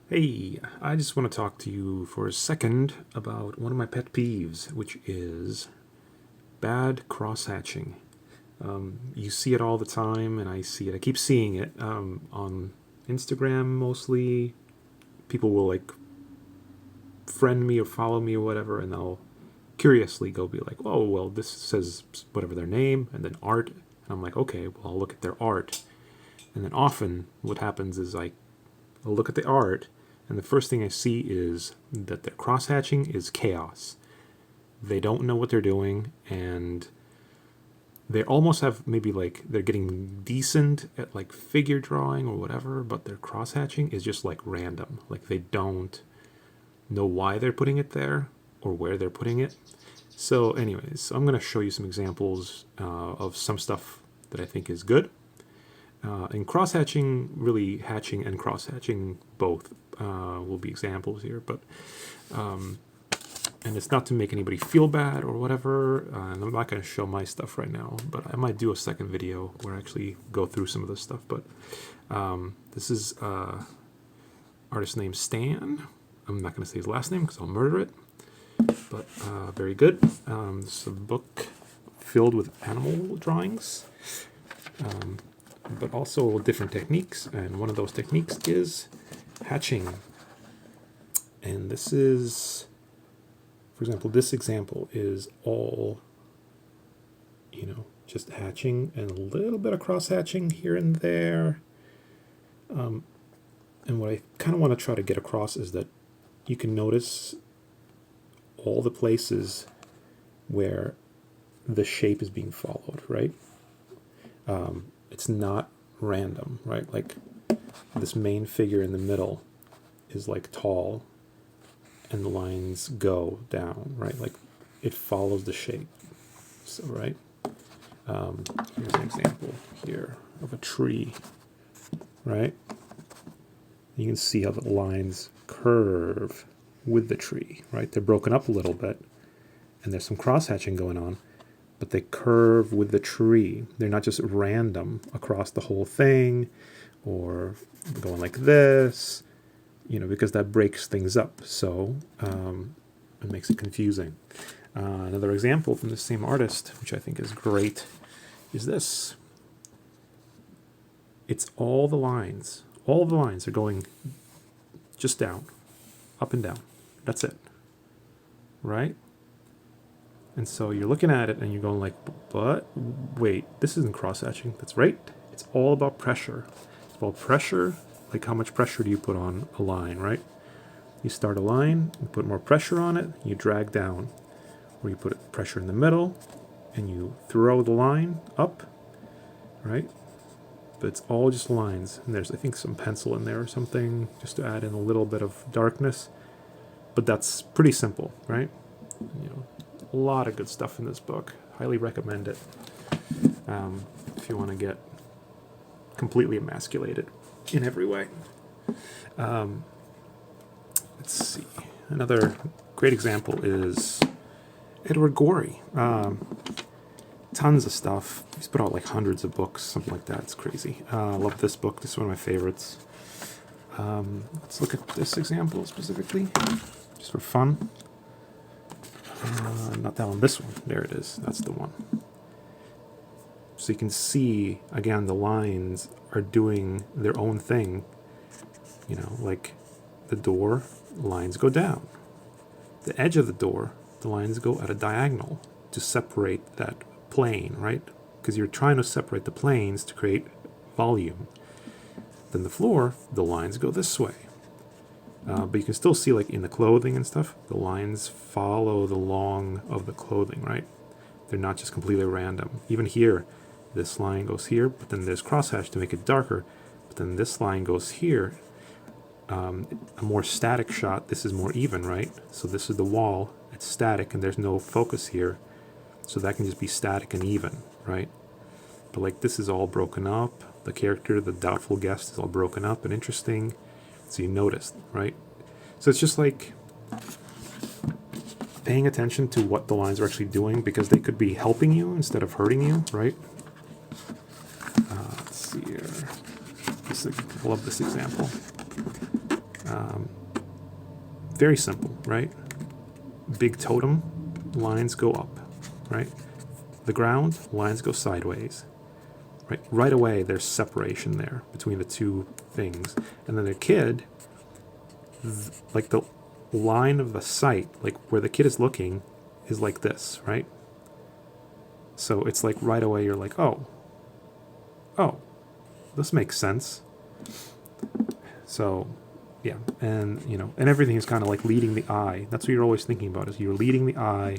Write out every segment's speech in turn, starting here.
Hey, I just want to talk to you for a second about one of my pet peeves, which is bad cross-hatching. You see it all the time, and I see it. I keep seeing it on Instagram mostly. People will like friend me or follow me or whatever, and they'll curiously go be like, "Oh, well, this says whatever their name and then art," and I'm like, "Okay, well, I'll look at their art." And then often what happens is I'll look at the art, and the first thing I see is that their cross-hatching is chaos. They don't know what they're doing, and they almost have maybe like they're getting decent at like figure drawing or whatever, but their cross-hatching is just like random. Like they don't know why they're putting it there or where they're putting it. So anyways, I'm going to show you some examples of some stuff that I think is good. In cross-hatching, really hatching and cross-hatching both will be examples here, but and it's not to make anybody feel bad or whatever, and I'm not going to show my stuff right now, but I might do a second video where I actually go through some of this stuff. But this is artist named Stan. I'm not going to say his last name because I'll murder it, but very good. This is a book filled with animal drawings, but also different techniques, and one of those techniques is hatching. And this is, for example, this example is all, just hatching and a little bit of cross-hatching here and there. And what I kind of want to try to get across is that you can notice all the places where the shape is being followed, right? It's not random, right? Like this main figure in the middle is like tall, and the lines go down, right? Like it follows the shape. So, right? Here's an example here of a tree, right? You can see how the lines curve with the tree, right? They're broken up a little bit, and there's some cross-hatching going on, but they curve with the tree. They're not just random across the whole thing or going like this, because that breaks things up. So it makes it confusing. Another example from the same artist, which I think is great, is this. It's all the lines. All the lines are going just down, up and down. That's it. Right? And so you're looking at it and you're going like, but wait, this isn't cross-hatching. That's right. It's all about pressure. It's about pressure. Like how much pressure do you put on a line, right? You start a line, you put more pressure on it, you drag down. Or you put pressure in the middle and you throw the line up, right? But it's all just lines. And there's, I think, some pencil in there or something just to add in a little bit of darkness. But that's pretty simple, right? A lot of good stuff in this book. Highly recommend it if you want to get completely emasculated in every way. Let's see. Another great example is Edward Gorey. Tons of stuff. He's put out like hundreds of books, something like that. It's crazy. I love this book. This is one of my favorites. Let's look at this example specifically, just for fun. Not that one, this one. There it is. That's the one. So you can see, again, the lines are doing their own thing. Like the door, lines go down. The edge of the door, the lines go at a diagonal to separate that plane, right? Because you're trying to separate the planes to create volume. Then the floor, the lines go this way. But you can still see, like in the clothing and stuff, the lines follow the long of the clothing, right? They're not just completely random. Even here, this line goes here, but then there's crosshatch to make it darker. But then this line goes here. A more static shot, this is more even, right? So this is the wall, it's static, and there's no focus here. So that can just be static and even, right? But like this is all broken up. The character, the doubtful guest, is all broken up and interesting. So you notice, right? So it's just like paying attention to what the lines are actually doing, because they could be helping you instead of hurting you, right? Let's see here. I love this example. Very simple, right? Big totem, lines go up, right? The ground, lines go sideways. Right away, there's separation there between the two things. And then the kid, like the line of the sight, like where the kid is looking, is like this, right? So it's like right away you're like, oh, this makes sense. So, yeah, and and everything is kind of like leading the eye. That's what you're always thinking about, is you're leading the eye.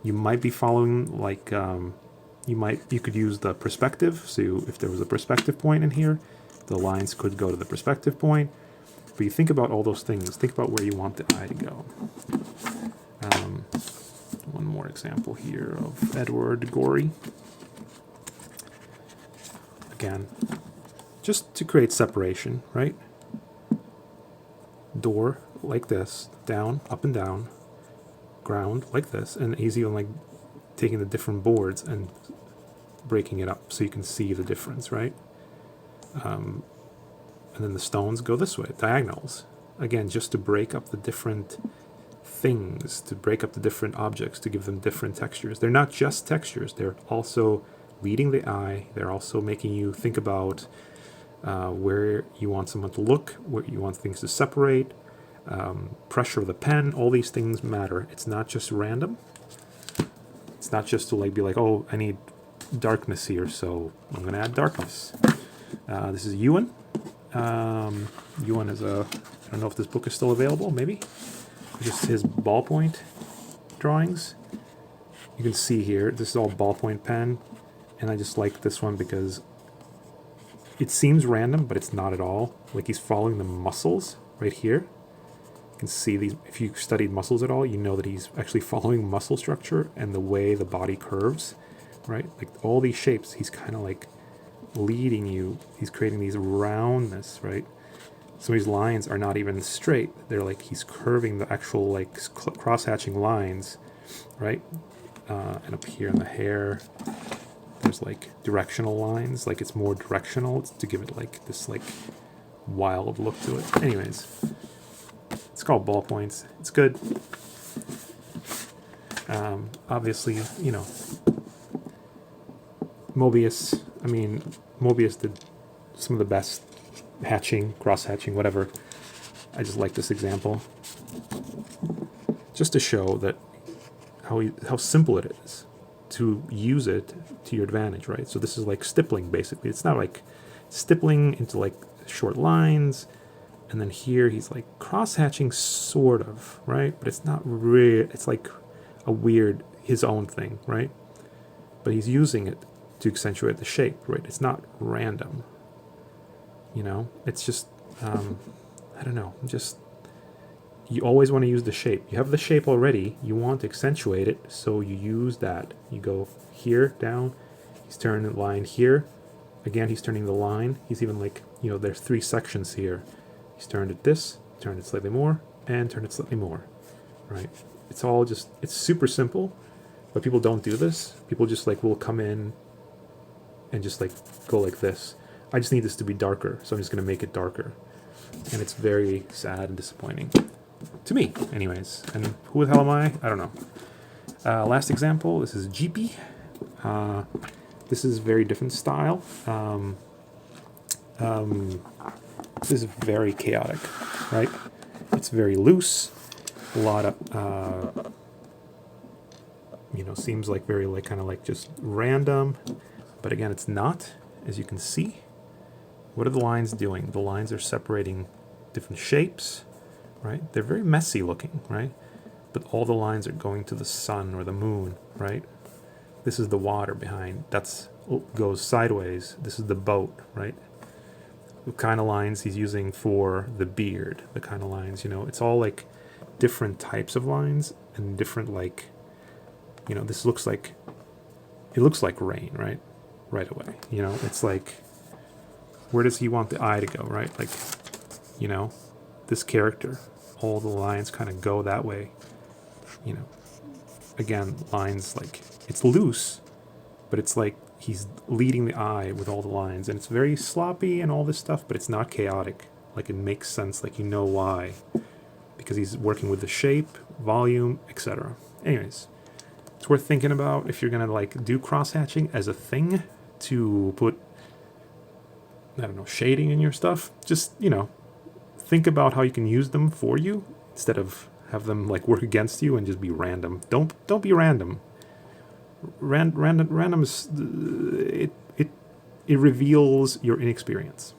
You might be following like you could use the perspective. So if there was a perspective point in here, the lines could go to the perspective point. But you think about all those things. Think about where you want the eye to go. One more example here of Edward Gorey. Again, just to create separation, right? Door like this, down, up and down, ground like this, and he's even like taking the different boards and breaking it up so you can see the difference, right? And then the stones go this way, diagonals. Again, just to break up the different things, to break up the different objects, to give them different textures. They're not just textures, they're also leading the eye. They're also making you think about where you want someone to look, where you want things to separate, pressure of the pen. All these things matter. It's not just random. It's not just to like be like, oh, I need darkness here, so I'm going to add darkness. This is Ewan. Ewan is I don't know if this book is still available, maybe. Just his ballpoint drawings. You can see here, this is all ballpoint pen, and I just like this one because it seems random, but it's not at all. Like he's following the muscles right here. You can see these, if you studied muscles at all, you know that he's actually following muscle structure and the way the body curves, right? Like all these shapes, he's kind of like leading you. He's creating these roundness, right? Some of these lines are not even straight. They're like he's curving the actual like cross-hatching lines, right? And up here in the hair, there's like directional lines. Like it's more directional to give it like this like wild look to it. Anyways, it's called ballpoints. It's good. Obviously, Mobius. I mean, Mobius did some of the best hatching, cross-hatching, whatever. I just like this example, just to show that how simple it is to use it to your advantage, right? So this is like stippling, basically. It's not like stippling into like short lines, and then here he's like cross-hatching, sort of, right? But it's not real. It's like a weird, his own thing, right? But he's using it to accentuate the shape, right? It's not random. It's just, I don't know, just, you always want to use the shape. You have the shape already, you want to accentuate it, so you use that. You go here, down, he's turning the line here, again, he's turning the line, he's even like, there's 3 sections here. He's turned it this, turned it slightly more, and turned it slightly more, right? It's all just, it's super simple, but people don't do this. People just like will come in and just like go like this. I just need this to be darker, so I'm just going to make it darker. And it's very sad and disappointing. To me, anyways. And who the hell am I? I don't know. Last example, this is GP. This is very different style. This is very chaotic, right? It's very loose. A lot of, seems like very like kind of like just random. But again, it's not, as you can see. What are the lines doing? The lines are separating different shapes, right? They're very messy looking, right? But all the lines are going to the sun or the moon, right? This is the water behind. That's goes sideways. This is the boat, right? The kind of lines he's using for the beard, the kind of lines, it's all like different types of lines and different like, this looks like, it looks like rain, right? Right away, it's like, where does he want the eye to go, right? Like, this character, all the lines kind of go that way, Again, lines like, it's loose, but it's like he's leading the eye with all the lines, and it's very sloppy and all this stuff, but it's not chaotic. like it makes sense, like you know why, because he's working with the shape, volume, etc. Anyways, it's worth thinking about if you're gonna like do cross-hatching as a thing to put, I don't know, shading in your stuff. Just, you know, think about how you can use them for you instead of have them like work against you and just be random. Don't be random. Random is it reveals your inexperience.